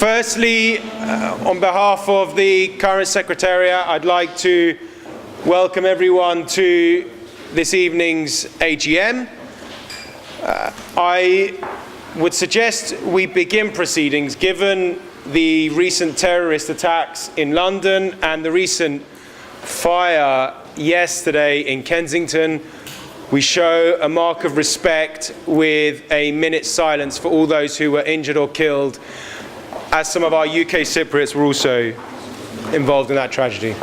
Firstly, on behalf of the current Secretariat, I'd like to welcome everyone to this evening's AGM. I would suggest we begin proceedings, given the recent terrorist attacks in London and the recent fire yesterday in Kensington. We show a mark of respect with a minute's silence for all those who were injured or killed, as some of our UK Cypriots were also involved in that tragedy.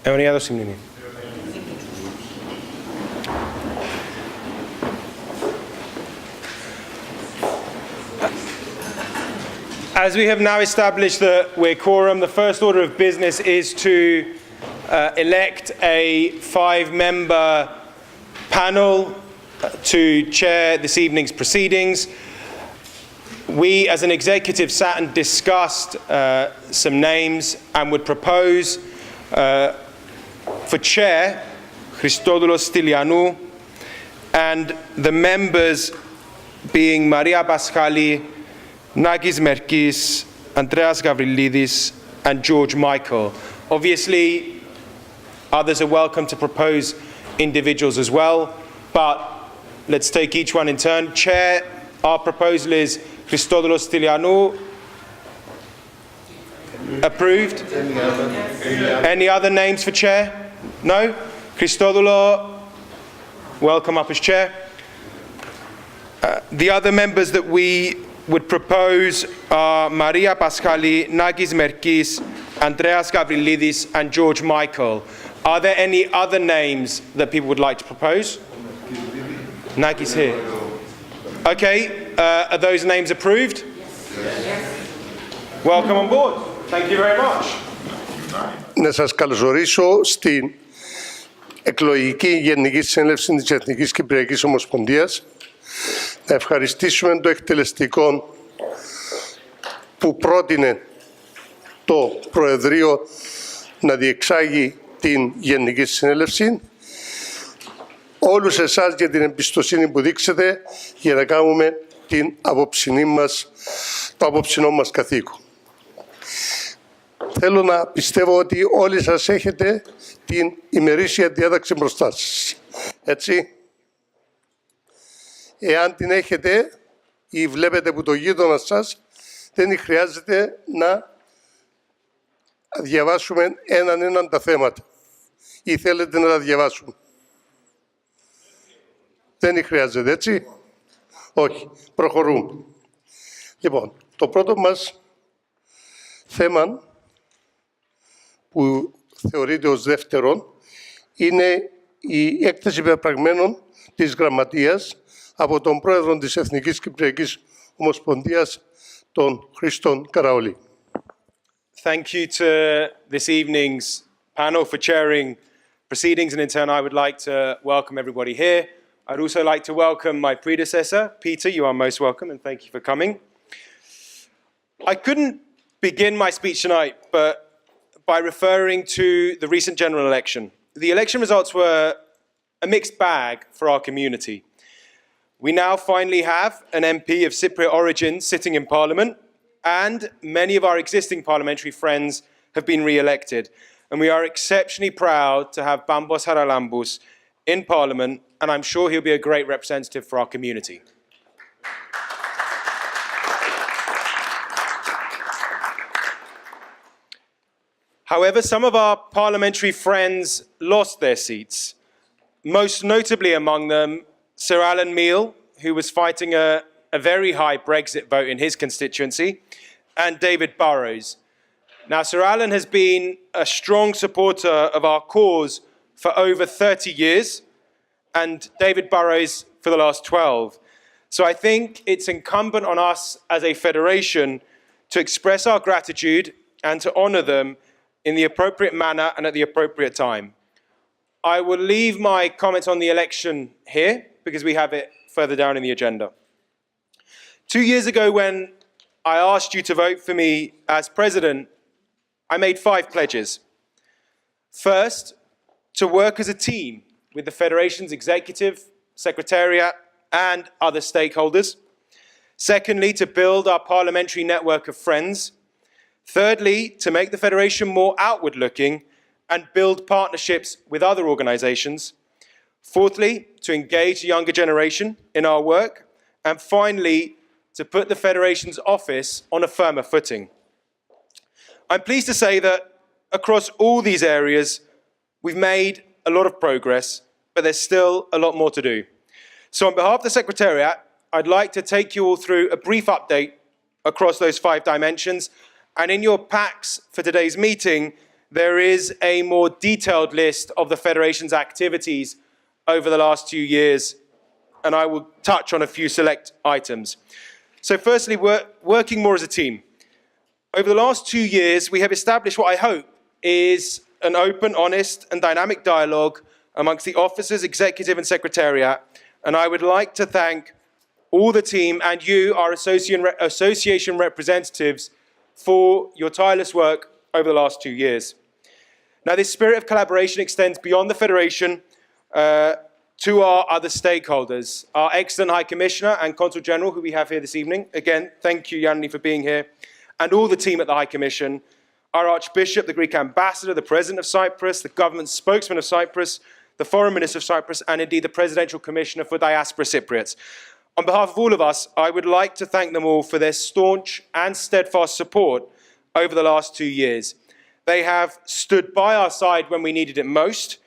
Any other simile? As we have now established that we're quorum, the first order of business is to elect a 5-member panel to chair this evening's proceedings. We, as an executive, sat and discussed some names and would propose for chair, Χριστόδουλο Στυλιανού, and the members being Maria Paschali, Nagis Merkis, Andreas Gavrilidis, and George Michael. Obviously, others are welcome to propose individuals as well, but let's take each one in turn. Chair, our proposal is Χριστόδουλο Στυλιανού. Approved? Any other names for chair? No? Christodoulo, welcome up as chair. The other members that we would propose are Maria Paschali, Nagis Merkis, Andreas Gavrilidis, and George Michael. Are there any other names that people would like to propose? Nagis here. Okay, are those names approved? Yes. Welcome on board. Thank you very much. Να σας καλωσορίσω στην εκλογική Γενική Συνέλευση της Εθνικής Κυπριακής Ομοσπονδίας. Να ευχαριστήσουμε το εκτελεστικό που πρότεινε το Προεδρείο να διεξάγει την Γενική Συνέλευση. Όλους εσάς για την εμπιστοσύνη που δείξετε για να κάνουμε το απόψινό μας καθήκον. Θέλω να πιστεύω ότι όλοι σας έχετε την ημερήσια διάταξη μπροστά σας. Έτσι. Εάν την έχετε ή βλέπετε που το γείτονα σας, δεν χρειάζεται να διαβάσουμε έναν τα θέματα. Ή θέλετε να τα διαβάσουμε. Δεν χρειάζεται, έτσι. Όχι. Προχωρούμε. Λοιπόν, το πρώτο μας θέμα που θεωρείται ως δεύτερον, είναι η έκθεση πεπραγμένων της Γραμματείας από τον Πρόεδρο της Εθνικής-Κυπριακής Ομοσπονδίας, τον Χρίστο Καραολή. Thank you to this evening's panel for chairing proceedings, and in turn I would like to welcome everybody here. I'd also like to welcome my predecessor, Peter. You are most welcome, and thank you for coming. I couldn't begin my speech tonight, but by referring to the recent general election. The election results were a mixed bag for our community. We now finally have an MP of Cypriot origin sitting in Parliament, and many of our existing parliamentary friends have been re-elected. And we are exceptionally proud to have Bambos Haralambous in Parliament, and I'm sure he'll be a great representative for our community. However, some of our parliamentary friends lost their seats, most notably among them Sir Alan Meale, who was fighting a very high Brexit vote in his constituency, and David Burrows. Now, Sir Alan has been a strong supporter of our cause for over 30 years, and David Burrows for the last 12. So I think it's incumbent on us as a federation to express our gratitude and to honour them in the appropriate manner and at the appropriate time. I will leave my comments on the election here because we have it further down in the agenda. 2 years ago, when I asked you to vote for me as president, I made 5 pledges. First, to work as a team with the Federation's executive, secretariat, and other stakeholders. Secondly, to build our parliamentary network of friends. Thirdly, to make the Federation more outward-looking and build partnerships with other organisations. Fourthly, to engage the younger generation in our work. And finally, to put the Federation's office on a firmer footing. I'm pleased to say that across all these areas, we've made a lot of progress, but there's still a lot more to do. So on behalf of the Secretariat, I'd like to take you all through a brief update across those 5 dimensions. And in your packs for today's meeting, there is a more detailed list of the Federation's activities over the last 2 years, and I will touch on a few select items. So firstly, we're working more as a team. Over the last 2 years, we have established what I hope is an open, honest, and dynamic dialogue amongst the officers, executive, and secretariat. And I would like to thank all the team and you, our association representatives, for your tireless work over the last 2 years. Now, this spirit of collaboration extends beyond the Federation to our other stakeholders. Our excellent High Commissioner and Consul General, who we have here this evening. Again, thank you, Yanni, for being here. And all the team at the High Commission. Our Archbishop, the Greek Ambassador, the President of Cyprus, the Government Spokesman of Cyprus, the Foreign Minister of Cyprus, and indeed the Presidential Commissioner for Diaspora Cypriots. On behalf of all of us, I would like to thank them all for their staunch and steadfast support over the last 2 years. They have stood by our side when we needed it most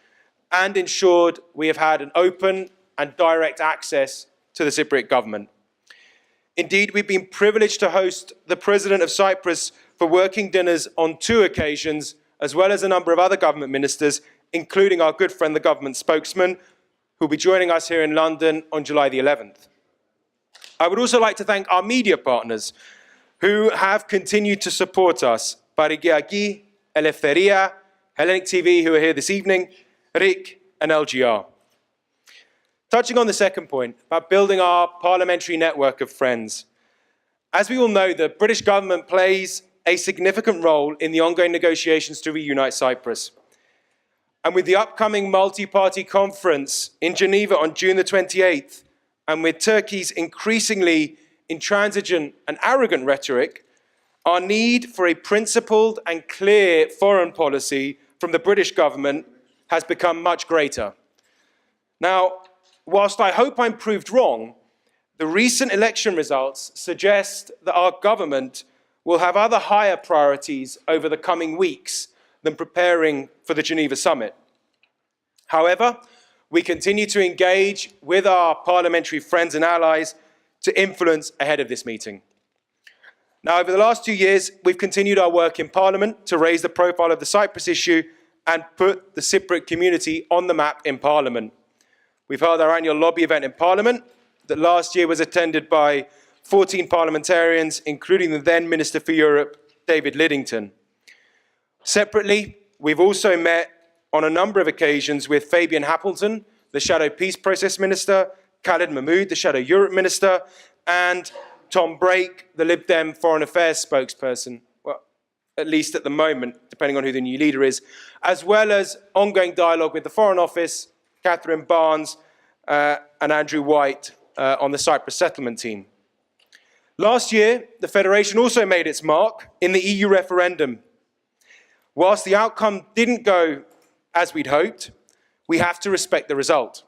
and ensured we have had an open and direct access to the Cypriot government. Indeed, we've been privileged to host the President of Cyprus for working dinners on 2 occasions, as well as a number of other government ministers, including our good friend, the government spokesman, who will be joining us here in London on July the 11th. I would also like to thank our media partners who have continued to support us. Pyrrhiki, Eleftheria, Hellenic TV, who are here this evening, RIK, and LGR. Touching on the second point, about building our parliamentary network of friends. As we all know, the British government plays a significant role in the ongoing negotiations to reunite Cyprus. And with the upcoming multi-party conference in Geneva on June the 28th, and with Turkey's increasingly intransigent and arrogant rhetoric, our need for a principled and clear foreign policy from the British government has become much greater. Now, whilst I hope I'm proved wrong, the recent election results suggest that our government will have other higher priorities over the coming weeks than preparing for the Geneva summit. However, we continue to engage with our parliamentary friends and allies to influence ahead of this meeting. Now, over the last 2 years, we've continued our work in Parliament to raise the profile of the Cyprus issue and put the Cypriot community on the map in Parliament. We've held our annual lobby event in Parliament that last year was attended by 14 parliamentarians, including the then Minister for Europe, David Lidington. Separately, we've also met on a number of occasions with Fabian Happelton, the Shadow Peace Process Minister, Khaled Mahmood, the Shadow Europe Minister, and Tom Brake, the Lib Dem Foreign Affairs spokesperson, well, at least at the moment, depending on who the new leader is, as well as ongoing dialogue with the Foreign Office, Catherine Barnes, and Andrew White on the Cyprus settlement team. Last year, the Federation also made its mark in the EU referendum. Whilst the outcome didn't go as we'd hoped, we have to respect the result.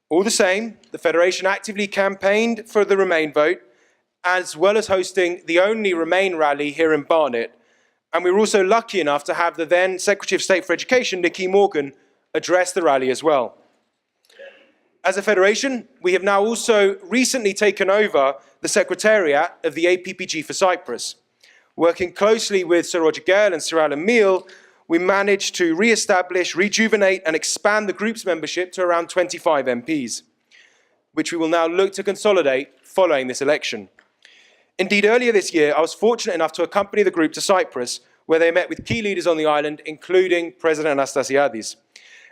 All the same, the Federation actively campaigned for the Remain vote, as well as hosting the only Remain rally here in Barnet. And we were also lucky enough to have the then Secretary of State for Education, Nicky Morgan, address the rally as well. As a Federation, we have now also recently taken over the Secretariat of the APPG for Cyprus. Working closely with Sir Roger Gale and Sir Alan Meal, we managed to re-establish, rejuvenate and expand the group's membership to around 25 MPs, which we will now look to consolidate following this election. Indeed, earlier this year, I was fortunate enough to accompany the group to Cyprus, where they met with key leaders on the island, including President Anastasiadis.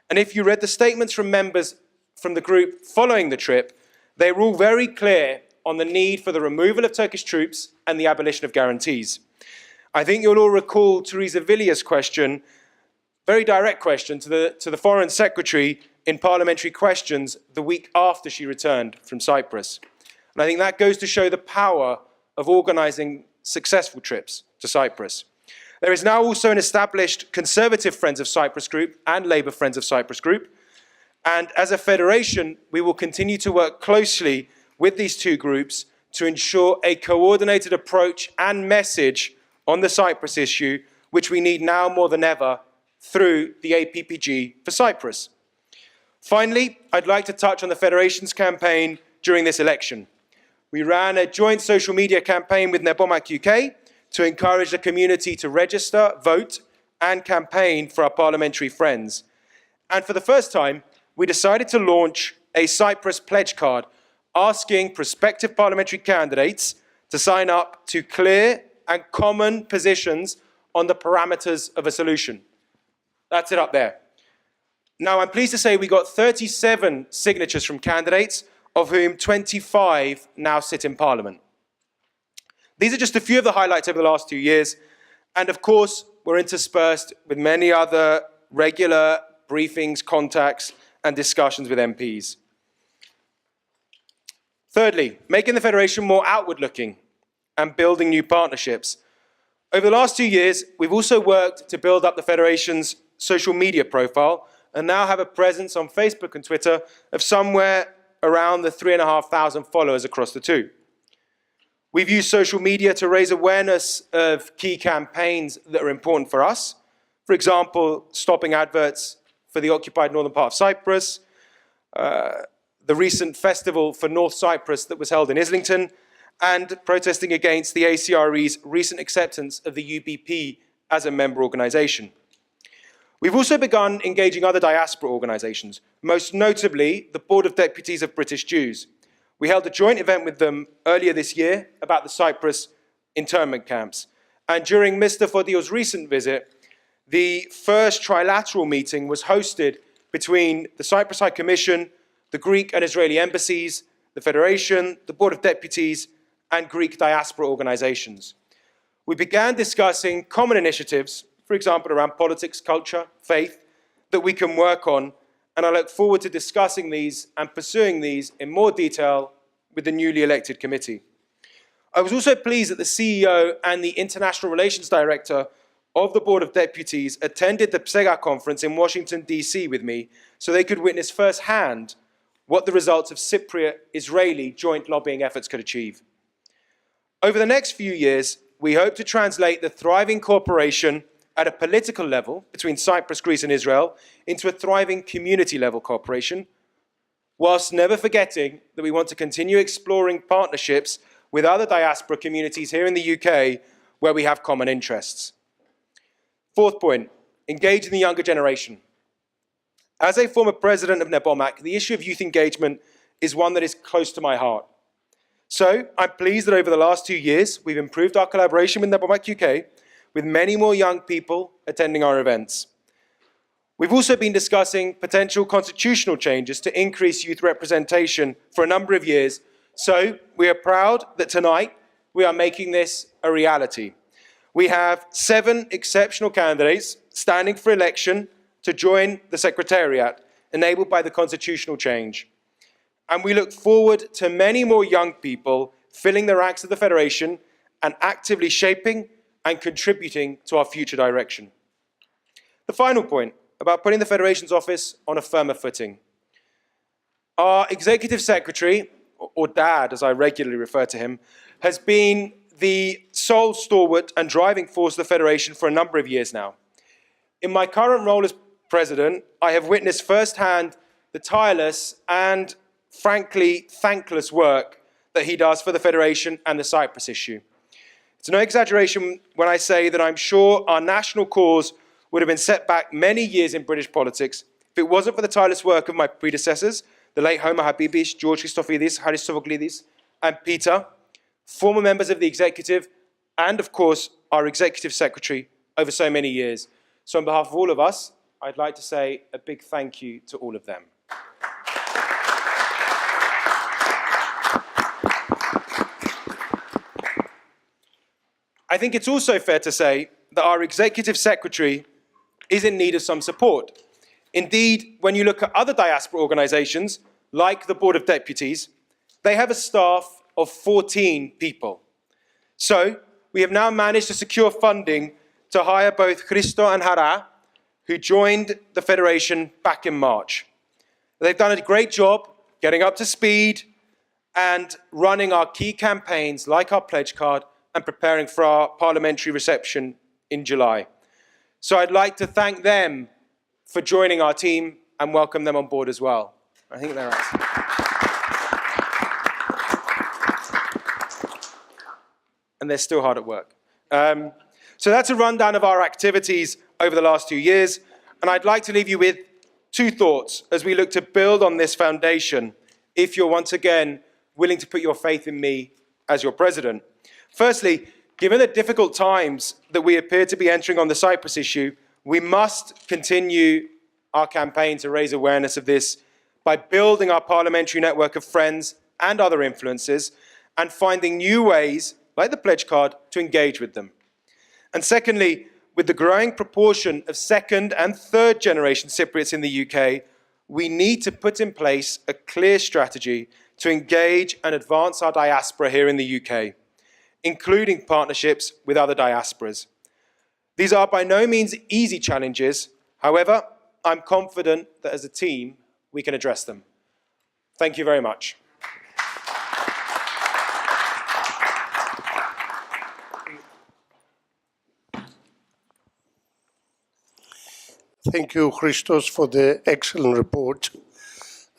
And if you read the statements from members from the group following the trip, they were all very clear on the need for the removal of Turkish troops and the abolition of guarantees. I think you'll all recall Theresa Villiers' question, very direct question, to the Foreign Secretary in parliamentary questions the week after she returned from Cyprus. And I think that goes to show the power of organising successful trips to Cyprus. There is now also an established Conservative Friends of Cyprus group and Labour Friends of Cyprus group. And as a federation, we will continue to work closely with these two groups to ensure a coordinated approach and message on the Cyprus issue, which we need now more than ever through the APPG for Cyprus. Finally, I'd like to touch on the Federation's campaign during this election. We ran a joint social media campaign with Nebomak UK to encourage the community to register, vote, and campaign for our parliamentary friends. And for the first time, we decided to launch a Cyprus pledge card asking prospective parliamentary candidates to sign up to clear and common positions on the parameters of a solution. That's it up there. Now, I'm pleased to say we got 37 signatures from candidates, of whom 25 now sit in Parliament. These are just a few of the highlights over the last 2 years, and of course, we're interspersed with many other regular briefings, contacts, and discussions with MPs. Thirdly, making the Federation more outward-looking and building new partnerships. Over the last 2 years, we've also worked to build up the Federation's social media profile and now have a presence on Facebook and Twitter of somewhere around the 3,500 followers across the two. We've used social media to raise awareness of key campaigns that are important for us. For example, stopping adverts for the occupied northern part of Cyprus, the recent festival for North Cyprus that was held in Islington, and protesting against the ACRE's recent acceptance of the UBP as a member organisation. We've also begun engaging other diaspora organisations, most notably the Board of Deputies of British Jews. We held a joint event with them earlier this year about the Cyprus internment camps. And during Mr. Fodio's recent visit, the first trilateral meeting was hosted between the Cyprus High Commission, the Greek and Israeli embassies, the Federation, the Board of Deputies, and Greek diaspora organisations. We began discussing common initiatives, for example, around politics, culture, faith, that we can work on, and I look forward to discussing these and pursuing these in more detail with the newly elected committee. I was also pleased that the CEO and the International Relations Director of the Board of Deputies attended the PSEGA conference in Washington, D.C. with me, so they could witness firsthand what the results of Cypriot-Israeli joint lobbying efforts could achieve. Over the next few years, we hope to translate the thriving cooperation at a political level between Cyprus, Greece and Israel into a thriving community-level cooperation, whilst never forgetting that we want to continue exploring partnerships with other diaspora communities here in the UK where we have common interests. Fourth point, engage in the younger generation. As a former president of Nebomak, the issue of youth engagement is one that is close to my heart. So I'm pleased that over the last 2 years, we've improved our collaboration with Nebomak UK, with many more young people attending our events. We've also been discussing potential constitutional changes to increase youth representation for a number of years. So we are proud that tonight we are making this a reality. We have 7 exceptional candidates standing for election to join the Secretariat, enabled by the constitutional change. And we look forward to many more young people filling the ranks of the Federation and actively shaping and contributing to our future direction. The final point, about putting the Federation's office on a firmer footing. Our Executive Secretary, or Dad as I regularly refer to him, has been the sole stalwart and driving force of the Federation for a number of years now. In my current role as President, I have witnessed firsthand the tireless and frankly thankless work that he does for the Federation and the Cyprus issue. It's no exaggeration when I say that I'm sure our national cause would have been set back many years in British politics if it wasn't for the tireless work of my predecessors, the late Homer Habibis, George Christophidis, Haris Sofoklidis, and Peter, former members of the executive, and of course, our executive secretary over so many years. So on behalf of all of us, I'd like to say a big thank you to all of them. I think it's also fair to say that our executive secretary is in need of some support. Indeed, when you look at other diaspora organisations, like the Board of Deputies, they have a staff of 14 people. So we have now managed to secure funding to hire both Christo and Hara, who joined the Federation back in March. They've done a great job getting up to speed and running our key campaigns like our pledge card and preparing for our parliamentary reception in July. So I'd like to thank them for joining our team and welcome them on board as well. I think they're right. And they're still hard at work. So that's a rundown of our activities over the last 2 years. And I'd like to leave you with two thoughts as we look to build on this foundation, if you're once again willing to put your faith in me as your president. Firstly, given the difficult times that we appear to be entering on the Cyprus issue, we must continue our campaign to raise awareness of this by building our parliamentary network of friends and other influences and finding new ways, like the pledge card, to engage with them. And secondly, with the growing proportion of second and third generation Cypriots in the UK, we need to put in place a clear strategy to engage and advance our diaspora here in the UK, including partnerships with other diasporas. These are by no means easy challenges. However, I'm confident that as a team, we can address them. Thank you very much. Thank you, Christos, for the excellent report.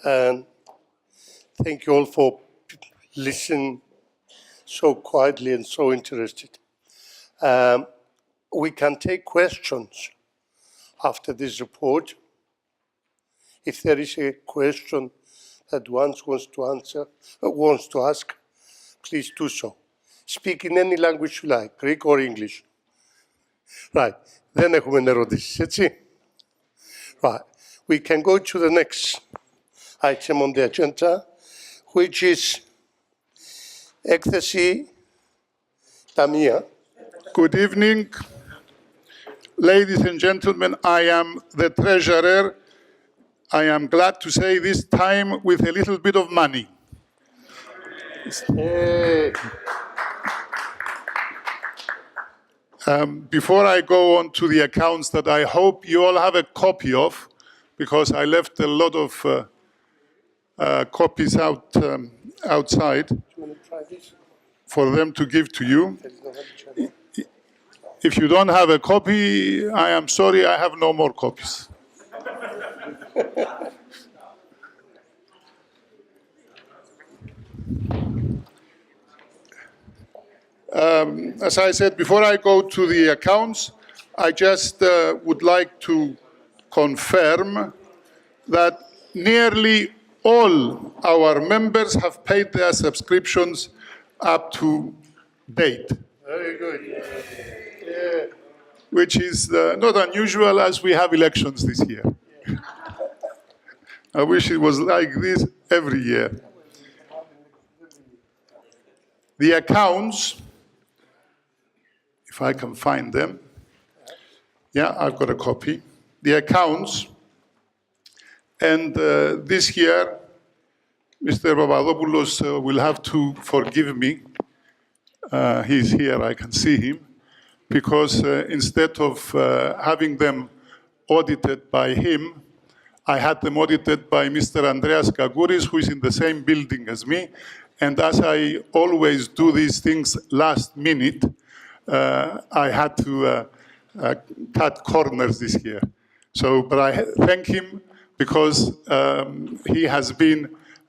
And thank you all for listening so quietly and so interested. We can take questions after this report. If there is a question that one wants to ask, please do so. Speak in any language you like, Greek or English. Right. Δεν έχουμε ερωτήσεις, έτσι. Right. We can go to the next item on the agenda, which is έκθεση ταμεία. Good evening, ladies and gentlemen. I am the treasurer. I am glad to say this time with a little bit of money. Before I go on to the accounts that I hope you all have a copy of, because I left a lot of copies outside for them to give to you. If you don't have a copy, I am sorry, I have no more copies. As I said, before I go to the accounts, I just would like to confirm that nearly all our members have paid their subscriptions up to date. Very good. Which is not unusual as we have elections this year. I wish it was like this every year. The accounts, if I can find them. Yeah, I've got a copy. The accounts, and this year, Mr. Papadopoulos will have to forgive me. He's here, I can see him, because instead of having them audited by him, I had them audited by Mr. Andreas Kagouris, who is in the same building as me. And as I always do these things last minute, I had to cut corners this year. So, but I thank him because he has been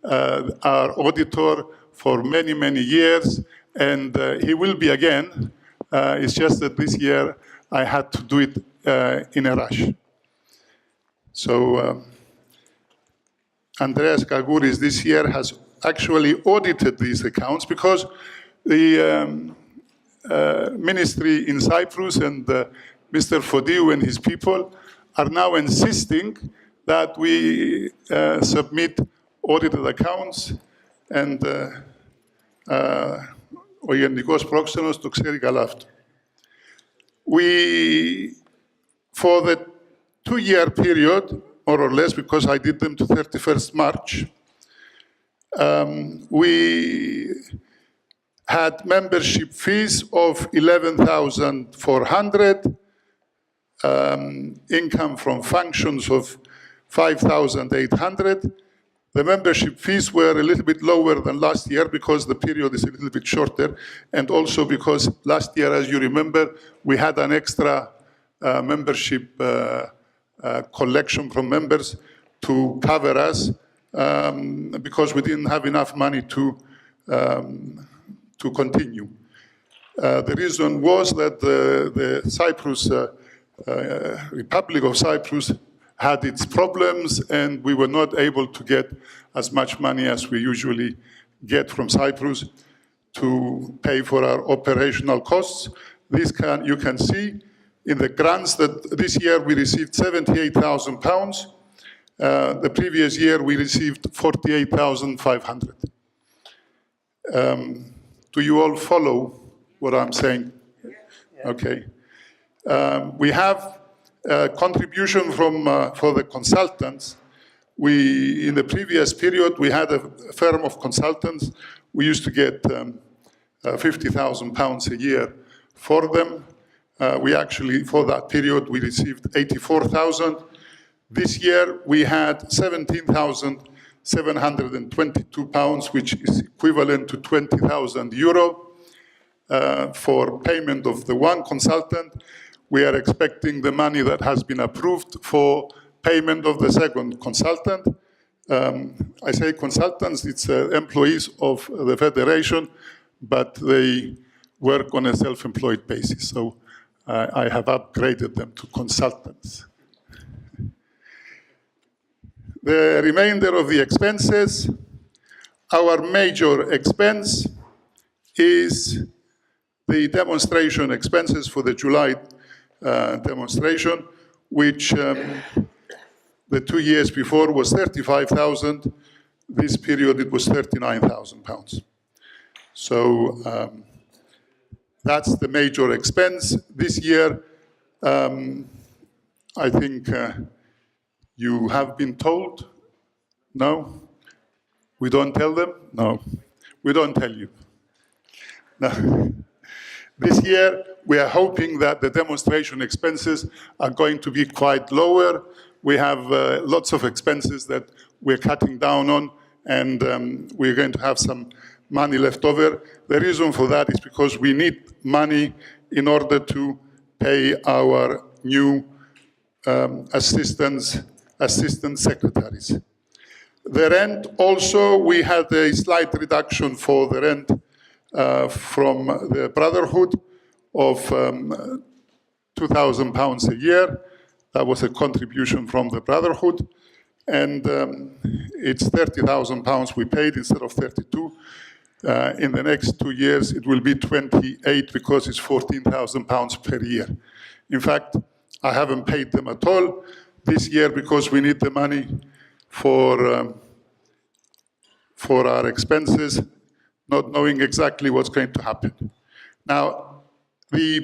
our auditor for many, many years, and he will be again. It's just that this year I had to do it in a rush. So Andreas Kagouris this year has actually audited these accounts because the ministry in Cyprus and Mr. Fodiou and his people are now insisting that we submit audited accounts, and ο Γενικός Πρόξενος το ξέρει καλά αυτό. For the 2-year period, more or less, because I did them to 31st March, we had membership fees of 11,400, income from functions of 5,800. The membership fees were a little bit lower than last year because the period is a little bit shorter, and also because last year, as you remember, we had an extra membership collection from members to cover us because we didn't have enough money to continue. The reason was that the Cyprus, Republic of Cyprus had its problems, and we were not able to get as much money as we usually get from Cyprus to pay for our operational costs. You can see in the grants that this year we received £78,000. The previous year we received 48,500. Do you all follow what I'm saying? Yeah. Okay. We have contribution for the consultants. In the previous period, we had a firm of consultants. We used to get £50,000 a year for them. We actually, for that period, we received 84,000. This year, we had 17,722 pounds, which is equivalent to 20,000 euro for payment of the one consultant. We are expecting the money that has been approved for payment of the second consultant. I say consultants, it's employees of the Federation, but they work on a self-employed basis. So I have upgraded them to consultants. The remainder of the expenses, our major expense is the demonstration expenses for the July demonstration, which the 2 years before was 35,000. This period it was 39,000 pounds. So that's the major expense. This year, I think you have been told. No? We don't tell them? No. We don't tell you. No. This year, we are hoping that the demonstration expenses are going to be quite lower. We have lots of expenses that we're cutting down on, and we're going to have some money left over. The reason for that is because we need money in order to pay our new assistant secretaries. The rent also, we had a slight reduction for the rent from the Brotherhood of £2,000 a year. That was a contribution from the Brotherhood. And it's £30,000 we paid instead of 32. In the next 2 years, it will be 28 because it's £14,000 per year. In fact, I haven't paid them at all this year because we need the money for our expenses, not knowing exactly what's going to happen. Now, the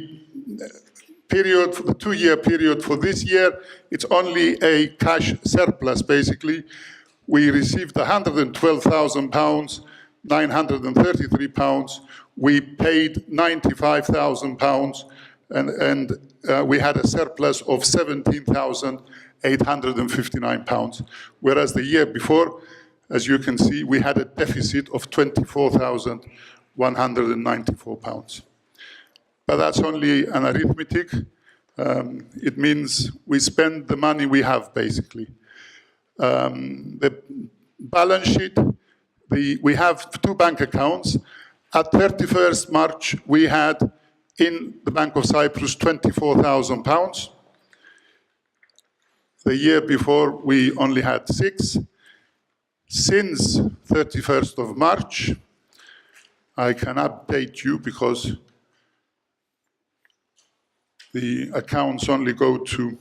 period, the 2-year period for this year, it's only a cash surplus, basically. We received £112,000, £933. We paid £95,000, and we had a surplus of £17,859. Whereas the year before, as you can see, we had a deficit of £24,194. But that's only an arithmetic. It means we spend the money we have, basically. The balance sheet, we have 2 bank accounts. At 31st March, we had In the Bank of Cyprus, £24,000. The year before, we only had 6. Since 31st of March, I can update you because the accounts only go to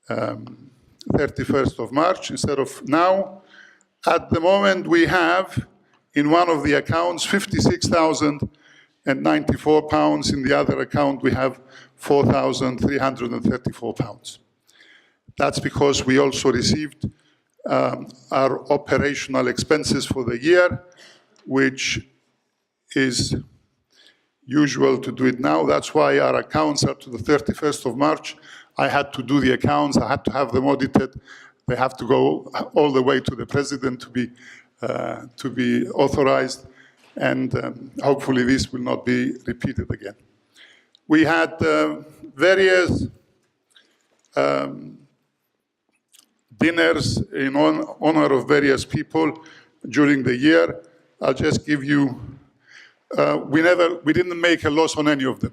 31st of March instead of now. At the moment, we have in one of the accounts £56,094. In the other account, we have £4,334. That's because we also received our operational expenses for the year, which is usual to do it now. That's why our accounts are to the 31st of March. I had to do the accounts. I had to have them audited. They have to go all the way to the president to be authorized. And hopefully this will not be repeated again. We had various dinners in honor of various people during the year. I'll just give you, we didn't make a loss on any of them.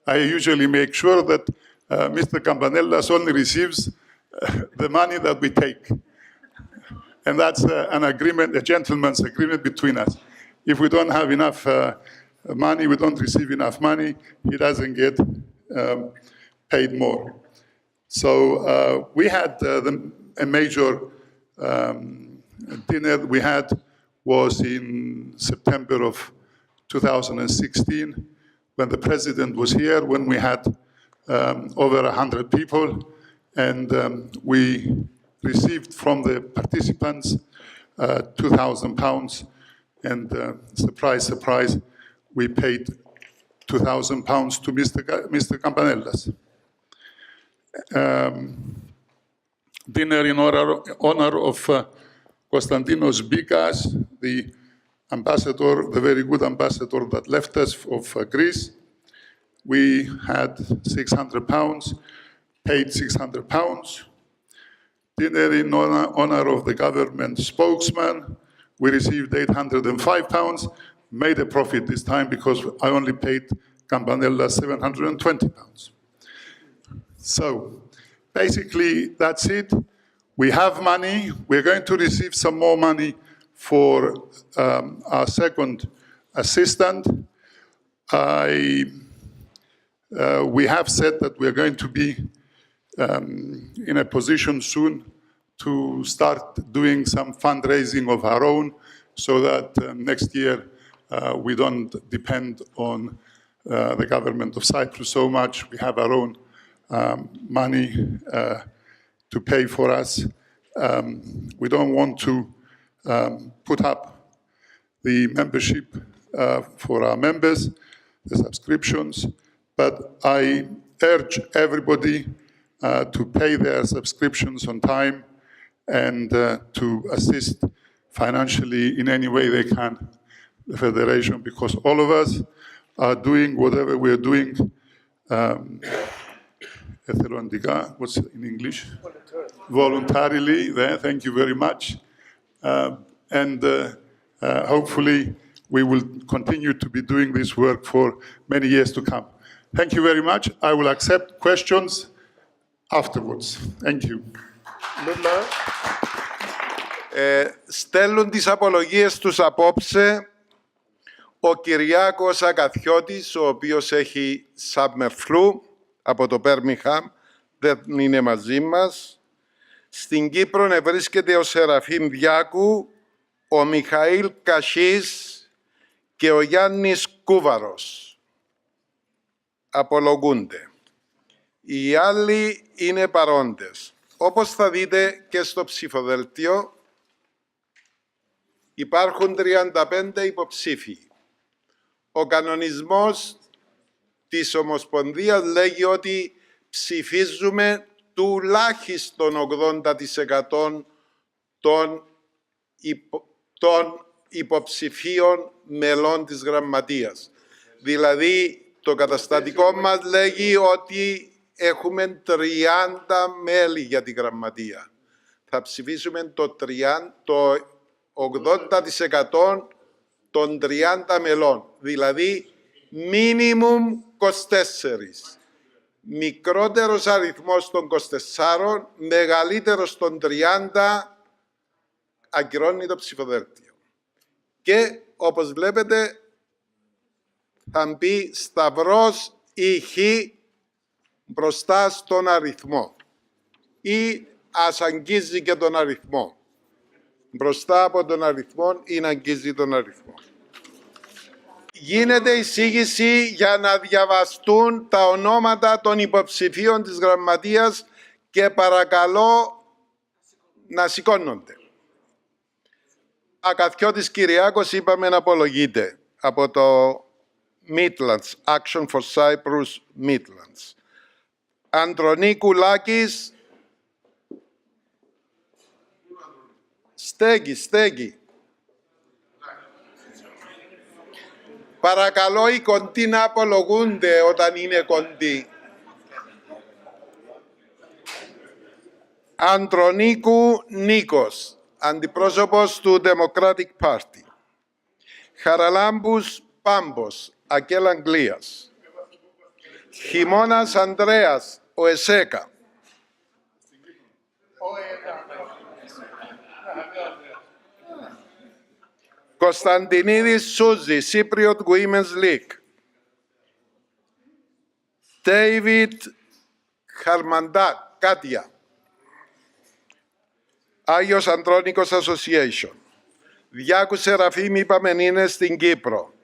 I usually make sure that Mr. Campanellas only receives the money that we take. And that's an agreement, a gentleman's agreement between us. If we don't have enough money, we don't receive enough money, he doesn't get paid more. So we had a major dinner we had was in September of 2016 when the president was here, when we had over 100 people, and we received from the participants £2,000, and surprise, surprise, we paid £2,000 to Mr. Campanellas. Dinner in honor of Konstantinos Bikas, the ambassador, the very good ambassador that left us of Greece. We had £600, paid £600. Dinner in honor of the government spokesman. We received £805, made a profit this time because I only paid Campanella £720. So basically, that's it. We have money. We're going to receive some more money for our second assistant. We have said that we're going to be in a position soon to start doing some fundraising of our own so that next year we don't depend on the government of Cyprus so much. We have our own money to pay for us. We don't want to put up the membership for our members, the subscriptions, but I urge everybody to pay their subscriptions on time and to assist financially in any way they can the Federation, because all of us are doing whatever we're doing. What's in English? Voluntarily. Thank you very much. And hopefully we will continue to be doing this work for many years to come. Thank you very much. I will accept questions afterwards. Thank you. Στέλνουν τις απολογίες τους απόψε ο Κυριάκος Ακαθιώτης, ο οποίος έχει summer flu από το Birmingham, δεν είναι μαζί μας. Στην Κύπρο βρίσκεται ο Σεραφείμ Διάκου, ο Μιχαήλ Κασής και ο Γιάννης Κούβαρος. Απολογούνται. Οι άλλοι είναι παρόντες. Όπως θα δείτε και στο ψηφοδέλτιο, υπάρχουν 35 υποψήφοι. Ο κανονισμός της Ομοσπονδίας λέγει ότι ψηφίζουμε τουλάχιστον 80% των υποψηφίων μελών της Γραμματείας. Δηλαδή, το καταστατικό μας λέγει ότι έχουμε 30 μέλη για τη Γραμματεία. Θα ψηφίσουμε το 80% των 30 μελών. Δηλαδή, Μίνιμουμ 24. Μικρότερος αριθμός των 24, μεγαλύτερος των 30, ακυρώνει το ψηφοδέλτιο. Και, όπως βλέπετε, θα μπει σταυρός ή χ μπροστά στον αριθμό. Ή ας αγγίζει και τον αριθμό. Μπροστά από τον αριθμό ή να αγγίζει τον αριθμό. Γίνεται εισήγηση για να διαβαστούν τα ονόματα των υποψηφίων της Γραμματείας και παρακαλώ να σηκώνονται. Ακαθιώτης Κυριάκος, είπαμε, να απολογείται από το Midlands, Action for Cyprus Midlands. Αντρονίκου Λάκης, στέγη. Παρακαλώ οι κοντοί να απολογούνται όταν είναι κοντοί. Αντρονίκου Νίκος, αντιπρόσωπος του Democratic Party. Χαραλάμπους Πάμπος, ΑΚΕΛ Αγγλίας. Χειμώνας Ανδρέας, ο ΕΣΕΚΑ. Κωνσταντινίδης Σούζη, Cypriot Women's League. David Χαρμαντά, Κάτια. Άγιος Αντρώνικος Association. Διάκου Σεραφείμ, είπαμε, είναι στην Κύπρο.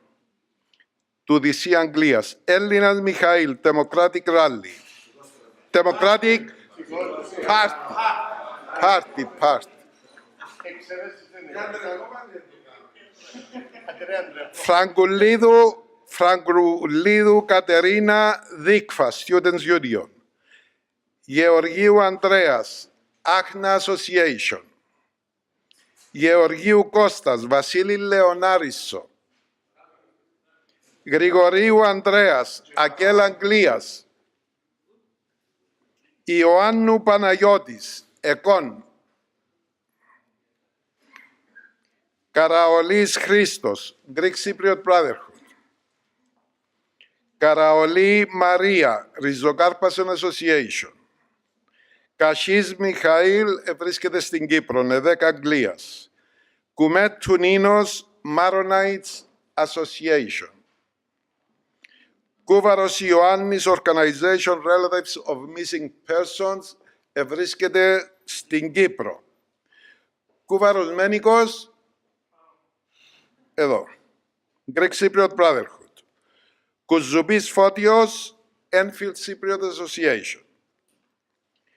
Του DC Αγγλίας. Έλληνας Μιχαήλ, Democratic Rally. Democratic Party. Φραγκουλίδου Κατερίνα Δίκφα, Students Union. Γεωργίου Ανδρέας, Άχνα Association. Γεωργίου Κώστας, Βασίλη Λεωνάρισο. Γρηγορίου Ανδρέας, ΑΚΕΛ Αγγλίας. Ιωάννου Παναγιώτης, ΕΚΟΝ. Καραολής Χρήστος, Greek Cypriot Brotherhood. Καραολή Μαρία, Ριζοκάρπασον Association. Κασίς Μιχαήλ, βρίσκεται στην Κύπρο, ΕΔΕΚ Αγγλίας. Κουμέτου Νίνος, Maronite Association. Κούβαρος Ιωάννης, Organization Relatives of Missing Persons, βρίσκεται στην Κύπρο. Κούβαρος Μένικος, εδώ. Greek Cypriot Brotherhood. Κουζουπής Φώτιος, Enfield Cypriot Association.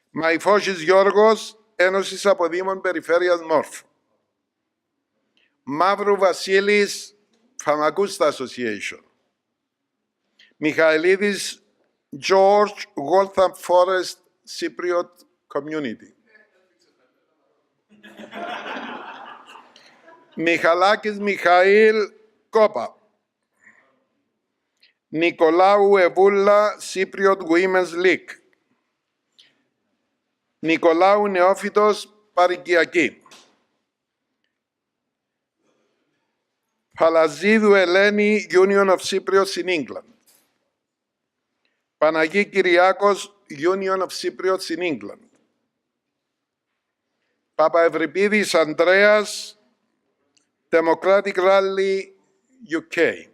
Μαϊφώσης Γιώργος, Ένωσης Αποδήμων Περιφέρειας Μόρφου. Μαύρου Βασίλης, Φαμακούστα Association. Μιχαηλίδης George, Waltham Forest Cypriot Community. Μιχαλάκης Μιχαήλ, Κόπα. Νικολάου Εβούλα, Cypriot Women's League. Νικολάου Νεόφυτος, Παρικιακή. Παλαζίδου Ελένη, Union of Cypriots in England. Παναγή Κυριάκος, Union of Cypriots in England. Παπαευρυπίδης Ανδρέας, Democratic Rally UK.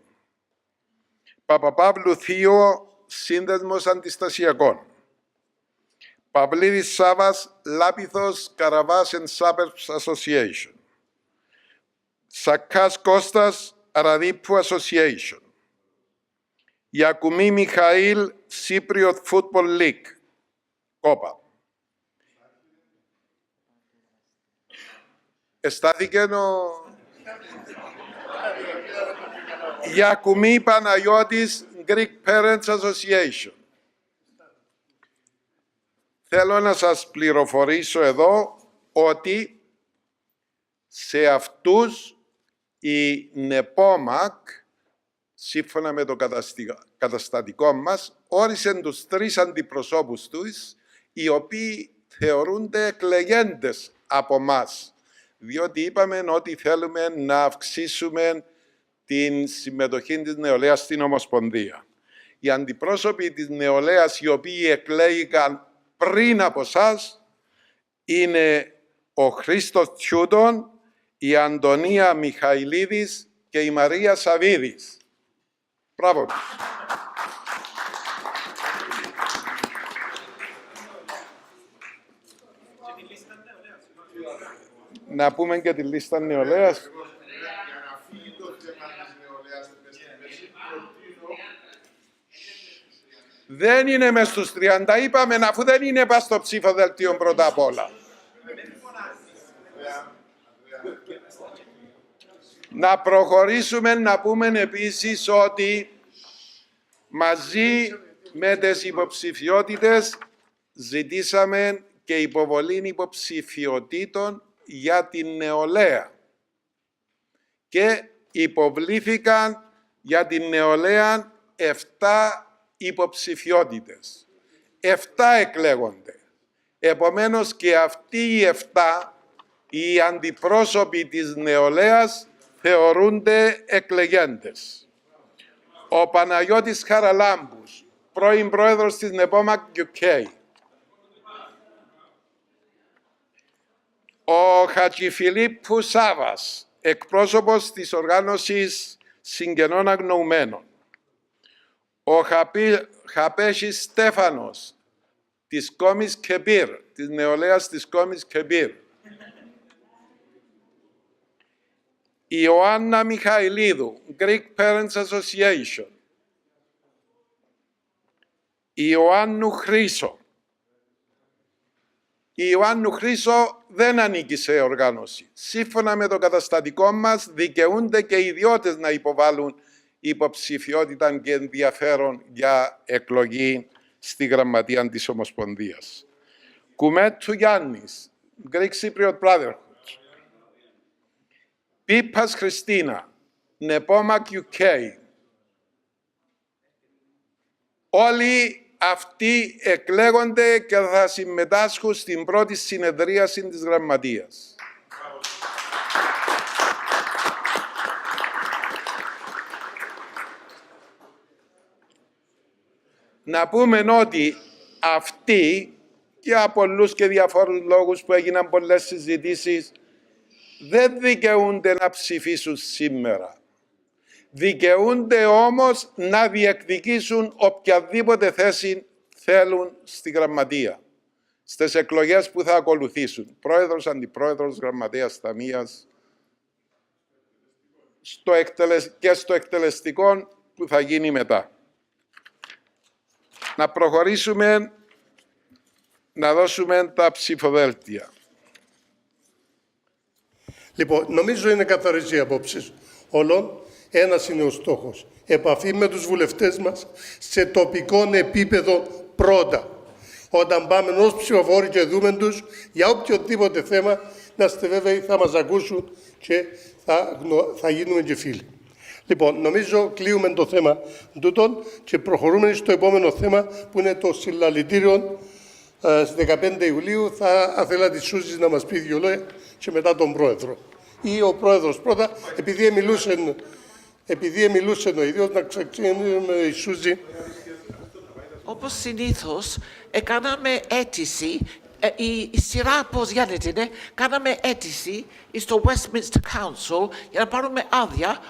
Παπαπαύλου Θείο, Σύνδεσμος Αντιστασιακών. Παυλίδης Σάβας, Λάπιθος Καραβάς and Suburbs Association. Σακάς Κώστας, Αραδίπου Association. Ιακουμή Μιχαήλ, Cypriot Football League, Κόπα. Εστάθηκε ο Ιακουμή Παναγιώτης, Greek Parents Association. Θέλω να σας πληροφορήσω εδώ ότι σε αυτούς η ΝΕΠΟΜΑΚ, σύμφωνα με το καταστατικό μας, όρισε τους 3 αντιπροσώπους τους, οι οποίοι θεωρούνται εκλεγέντες από μας, διότι είπαμε ότι θέλουμε να αυξήσουμε την συμμετοχή της νεολαίας στην Ομοσπονδία. Οι αντιπρόσωποι της νεολαίας, οι οποίοι εκλέγηκαν πριν από εσάς, είναι ο Χρήστος Τσιούτον, η Αντωνία Μιχαηλίδης και η Μαρία Σαβίδης. Μπράβο. Να πούμε και τη λίστα νεολαίας. Δεν είναι μες στους 30, είπαμε, αφού δεν είναι πας στο ψηφοδελτίο πρώτα απ' όλα. Να προχωρήσουμε, να πούμε επίσης ότι μαζί με τις υποψηφιότητες ζητήσαμε και υποβολή υποψηφιότητων για την νεολαία και υποβλήθηκαν για την νεολαία 7 υποψηφιότητες. 7 εκλέγονται. Επομένως και αυτοί οι 7, οι αντιπρόσωποι της νεολαίας, θεωρούνται εκλεγέντες. Ο Παναγιώτης Χαραλάμπους, πρώην πρόεδρος της ΝΕΠΟΜΑΚ UK. Ο Χατζηφιλίππου Σάβας, εκπρόσωπος της οργάνωσης Συγγενών Αγνοουμένων. Ο Χαπέσης Στέφανος, της Κόμης Κεπίρ, της νεολαίας της Κόμης Κεπίρ. Η Ιωάννα Μιχαηλίδου, Greek Parents Association. Η Ιωάννου Χρύσο. Η Ιωάννου Χρύσο δεν ανήκει σε οργάνωση. Σύμφωνα με το καταστατικό μας, δικαιούνται και οι ιδιώτες να υποβάλουν υποψηφιότητα και ενδιαφέρον για εκλογή στη Γραμματεία της Ομοσπονδίας. Κουμέτου Γιάννης, Greek Cypriot Brotherhood. Πίπας Χριστίνα, ΝΕΠΟΜΑΚ UK. Όλοι αυτοί εκλέγονται και θα συμμετάσχουν στην πρώτη συνεδρίαση της Γραμματείας. Να πούμε ότι αυτοί, για πολλούς και διαφόρους λόγους που έγιναν πολλές συζητήσεις, δεν δικαιούνται να ψηφίσουν σήμερα. Δικαιούνται όμως να διεκδικήσουν οποιαδήποτε θέση θέλουν στη Γραμματεία, στις εκλογές που θα ακολουθήσουν. Πρόεδρος, αντιπρόεδρος, γραμματέας, ταμείας και στο εκτελεστικό που θα γίνει μετά. Να προχωρήσουμε, να δώσουμε τα ψηφοδέλτια. Λοιπόν, νομίζω είναι καθαρές οι απόψεις όλων. Ένας είναι ο στόχος. Επαφή με τους βουλευτές μας σε τοπικό επίπεδο πρώτα. Όταν πάμε ως ψηφοφόροι και δούμε τους για οποιοδήποτε θέμα, να είστε βέβαιοι θα μας ακούσουν και θα γίνουμε και φίλοι. Λοιπόν, νομίζω κλείουμε το θέμα τούτον και προχωρούμε στο επόμενο θέμα που είναι το συλλαλητήριο. Στις 15 Ιουλίου θα ήθελα τη Σούζη να μας πει 2 λόγια και μετά τον Πρόεδρο. Ή ο Πρόεδρος πρώτα, επειδή μιλούσε ο ίδιος, να ξεκινήσουμε η Σούζη. Όπως συνήθως, κάναμε αίτηση, η σειρά πώς γίνεται είναι, κάναμε αίτηση στο Westminster Council για να πάρουμε άδεια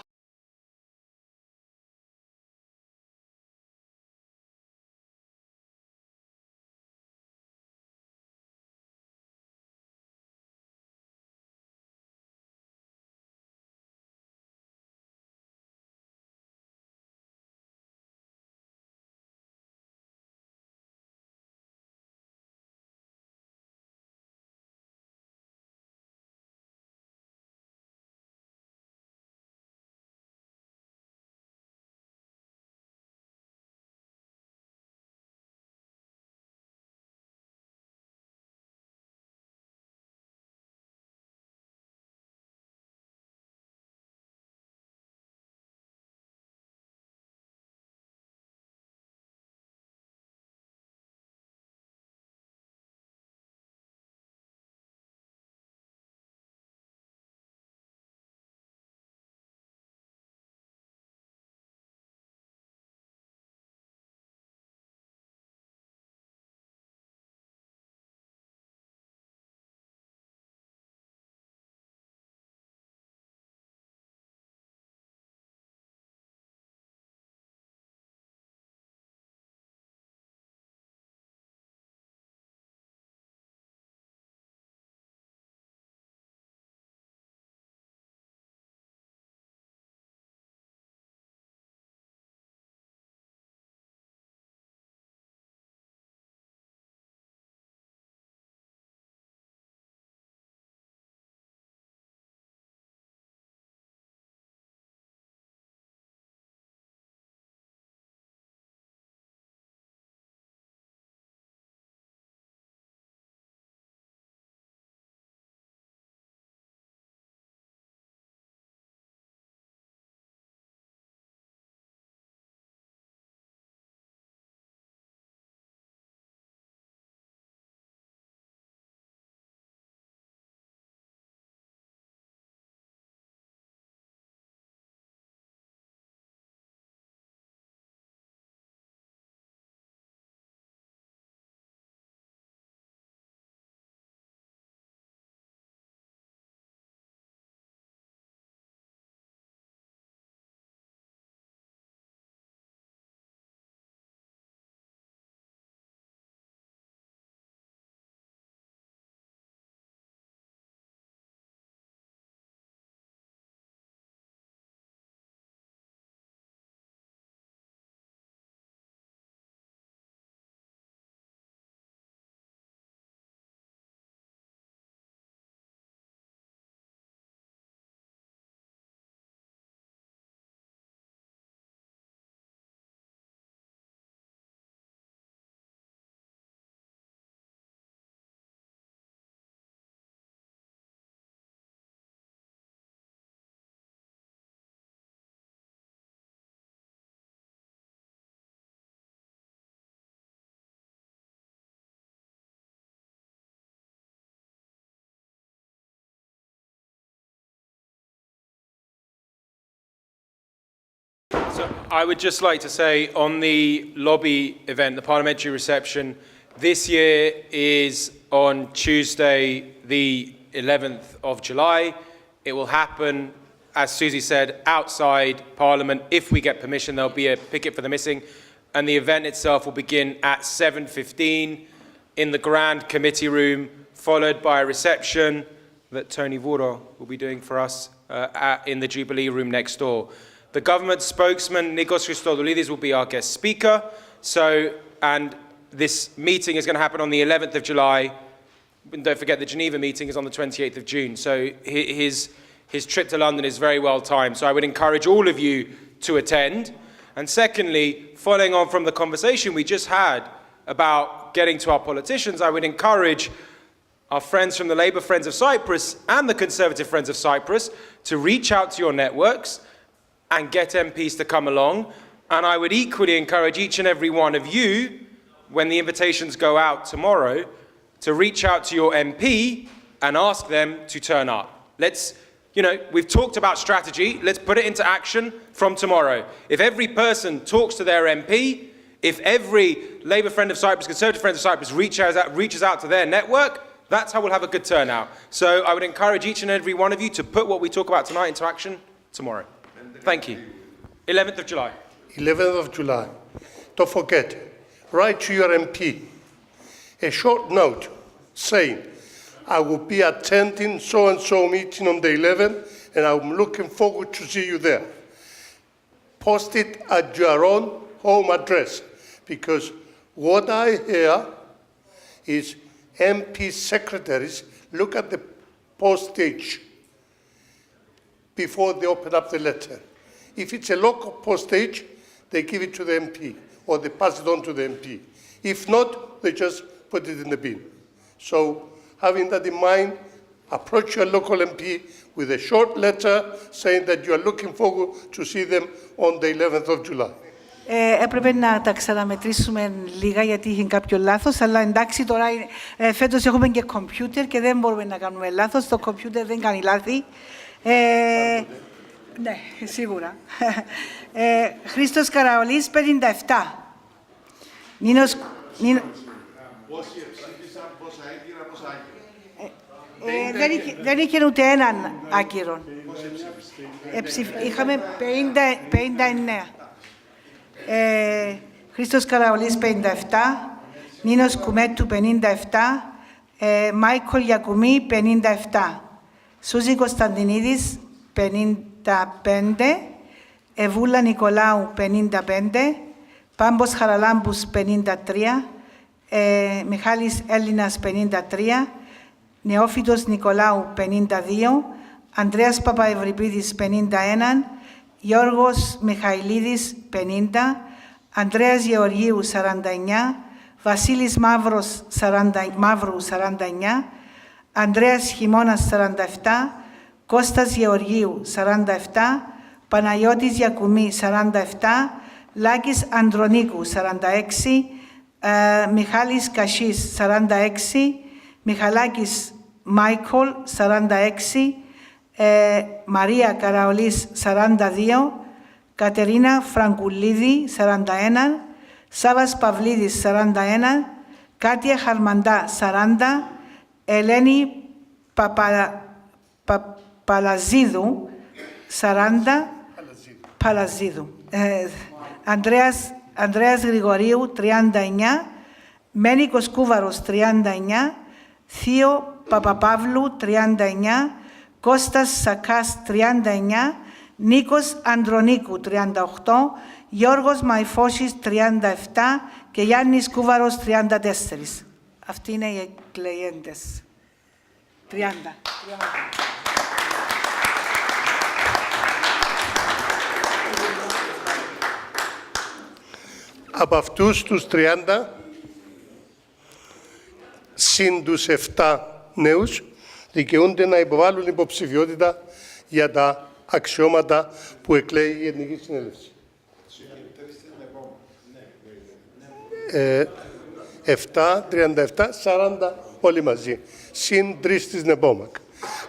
So I would just like to say on the lobby event, the parliamentary reception, this year is on Tuesday, the 11th of July. It will happen, as Susie said, outside Parliament. If we get permission, there'll be a picket for the missing. And the event itself will begin at 7:15 in the Grand Committee Room, followed by a reception that Tony Voro will be doing for us in the Jubilee Room next door. The government spokesman, Nikos Christodoulides, will be our guest speaker. And this meeting is going to happen on the 11th of July. And don't forget, the Geneva meeting is on the 28th of June. So his trip to London is very well timed. So I would encourage all of you to attend. And secondly, following on from the conversation we just had about getting to our politicians, I would encourage our friends from the Labour Friends of Cyprus and the Conservative Friends of Cyprus to reach out to your networks and get MPs to come along. And I would equally encourage each and every one of you, when the invitations go out tomorrow, to reach out to your MP and ask them to turn up. We've talked about strategy. Let's put it into action from tomorrow. If every person talks to their MP, if every Labour friend of Cyprus, Conservative friend of Cyprus reaches out to their network, that's how we'll have a good turnout. So I would encourage each and every one of you to put what we talk about tonight into action tomorrow. Thank you. 11th of July. 11th of July. Don't forget, write to your MP a short note saying, I will be attending so-and-so meeting on the 11th, and I'm looking forward to see you there. Post it at your own home address, because what I hear is MP secretaries look at the postage before they open up the letter. If it's a local postage, they give it to the MP, or they pass it on to the MP. If not, they just put it in the bin. So, having that in mind, approach your local MP with a short letter saying that you are looking forward to see them on the 11th of July. Έπρεπε να τα ξαναμετρήσουμε λίγα γιατί είχε κάποιο λάθος, αλλά εντάξει τώρα φέτος έχουμε και κομπιούτερ και δεν μπορούμε να κάνουμε λάθος. Το κομπιούτερ δεν κάνει λάθη. Ναι, σίγουρα. Χρίστος Καραολής, 57. Δεν είχε ούτε έναν άκυρο. Είχαμε 59. Χρήστος Καραολής 57, Νίνος Κουμέτου 57, Μάικολ Γιακουμή 57, Σούζη Κωνσταντινίδης 55, Εβούλα Νικολάου 55, Πάμπος Χαραλάμπους 53, Μιχάλης Έλληνας 53, Νεόφυτος Νικολάου 52, Ανδρέας Παπαευρυπίδης 51, Γιώργος Μιχαηλίδης 50, Ανδρέας Γεωργίου 49, Βασίλης Μαύρου 49, Ανδρέας Χιμώνας 47, Κώστας Γεωργίου 47, Παναγιώτης Γιακουμή 47, Λάκης Ανδρονίκου 46, Μιχάλης Κασής 46, Μιχαλάκης Μάικολ 46, Μαρία Καραολής 42, Κατερίνα Φραγκουλίδη 41, Σάβας Παυλίδης 41, Κάτια Χαρμαντά 40, Ελένη Παλαζίδου 40, Ανδρέας Γρηγορίου 39, Μένικος Κούβαρος 39, Θείο Παπαπαύλου 39, Κώστας Σακάς 39, Νίκος Ανδρονίκου 38, Γιώργος Μαϊφώσης 37 και Γιάννης Κούβαρος 34. Αυτοί είναι οι εκλεγέντες. 30. Από αυτούς τους 30, συν τους 7 νέους, δικαιούνται να υποβάλουν υποψηφιότητα για τα αξιώματα που εκλέγει η Εθνική Συνέλευση. 7, 37, 40 όλοι μαζί. Συν 3 της ΝΕΠΟΜΑΚ.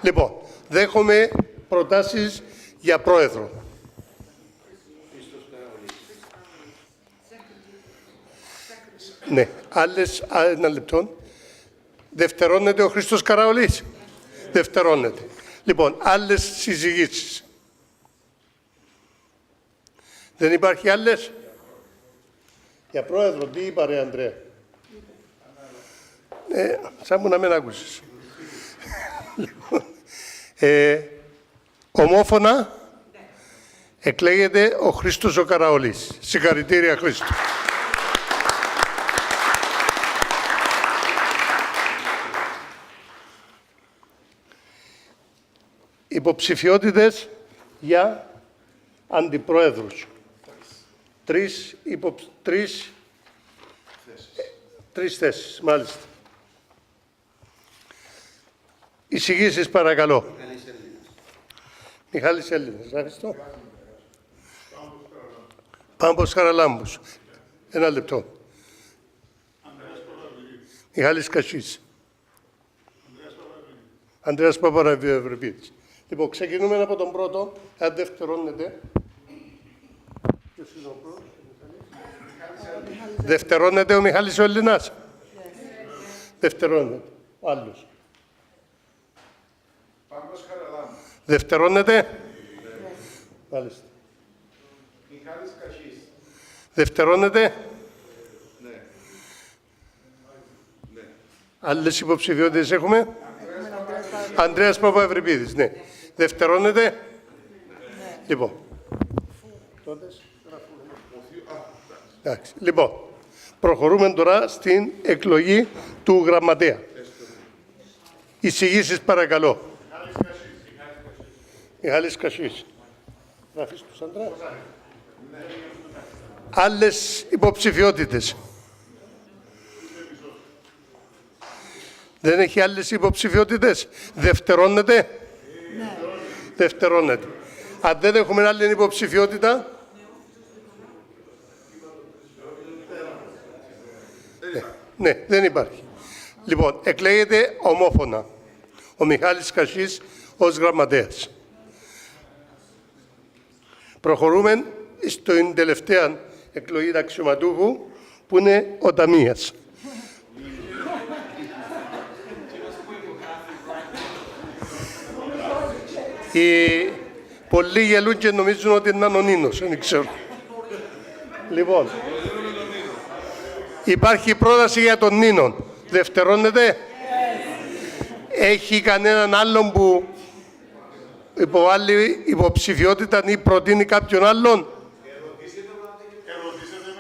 Λοιπόν, δέχομαι προτάσεις για πρόεδρο. Ναι, ένα λεπτό. Δευτερώνεται ο Χρίστος Καραολής. Δευτερώνεται. Λοιπόν, άλλες συζητήσεις. Δεν υπάρχει άλλες. Για πρόεδρο, τι είπα ρε Ανδρέα. Σαν μου να μην άκουσες. Ομόφωνα εκλέγεται ο Χρίστος ο Καραολής. Συγχαρητήρια Χρήστο. Υποψηφιότητες για αντιπρόεδρους. Τρεις θέσεις, μάλιστα. Εισηγήσεις παρακαλώ. Μιχάλης Έλληνας. Ευχαριστώ. Πάμπος Χαραλάμπους. Ένα λεπτό. Μιχάλης Κασής. Ανδρέας Παπαραβιοευρυπίδης. Λοιπόν, ξεκινούμε από τον πρώτο. Αν δευτερώνεται. Δευτερώνεται ο Μιχάλης ο Έλληνας. Δευτερώνεται. Ο άλλος. Δευτερώνεται. Μάλιστα. Μιχάλης Κασής. Δευτερώνεται. Ναι. Άλλες υποψηφιότητες έχουμε. Ανδρέας Παπαευρυπίδης, ναι. Δευτερώνεται. Λοιπόν. Εντάξει. Λοιπόν, προχωρούμε τώρα στην εκλογή του Γραμματέα. Εισηγήσεις παρακαλώ. Μιχάλης Κασής. Γράφεις τους Ανδρέα. Άλλες υποψηφιότητες. Δεν έχει άλλες υποψηφιότητες. Δευτερώνεται. Ναι. Δευτερώνεται. Αν δεν έχουμε άλλη υποψηφιότητα. Ναι, δεν υπάρχει. Λοιπόν, εκλέγεται ομόφωνα ο Μιχάλης Κασής ως γραμματέας. Προχωρούμε στην τελευταία εκλογή αξιωματούχου που είναι ο Ταμείας. Πολλοί γελούν και νομίζουν ότι είναι ανωνύμος, δεν ξέρω. Λοιπόν, υπάρχει πρόταση για τον Νίνον. Δευτερώνεται. Έχει κανέναν άλλον που υποβάλλει υποψηφιότητα ή προτείνει κάποιον άλλον.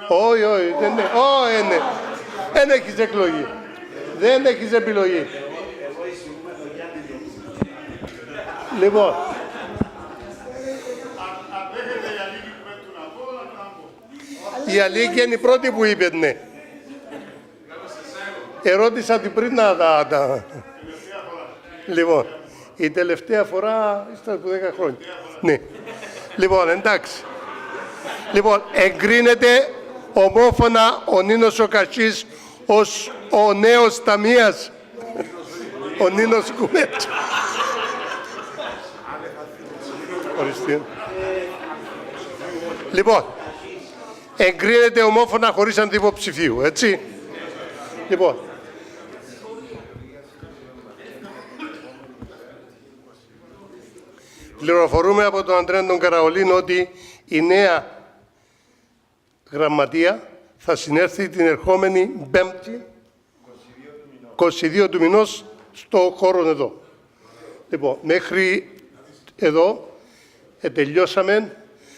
Όχι, όχι, δεν έχεις εκλογή. Δεν έχεις επιλογή. Λοιπόν, η Αλίκη είναι η πρώτη που είπε ναι. Ερώτησα την πριν να τα... Λοιπόν, η τελευταία φορά ήσταν από 10 χρόνια. Ναι. Λοιπόν, εντάξει. Λοιπόν, εγκρίνεται ομόφωνα ο Νίνος ο Κασής ως ο νέος Ταμείας. Ο Νίνος Κουμέτσο. Λοιπόν, εγκρίνεται ομόφωνα χωρίς αντιποψηφίου, έτσι. Λοιπόν, πληροφορούμε από τον Αντρέα τον Καραολή ότι η νέα γραμματεία θα συνέρθει την ερχόμενη Πέμπτη, 22 του μηνός, στο χώρο εδώ. Λοιπόν, μέχρι εδώ τελειώσαμε.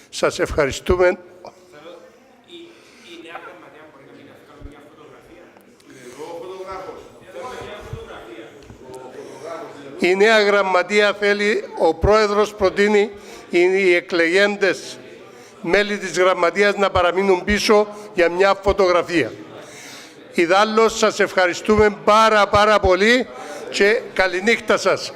Σας ευχαριστούμε. Η νέα γραμματεία θέλει, ο πρόεδρος προτείνει οι εκλεγέντες μέλη της γραμματείας να παραμείνουν πίσω για μια φωτογραφία. Ιδάλλως σας ευχαριστούμε πάρα πολύ και καληνύχτα σας.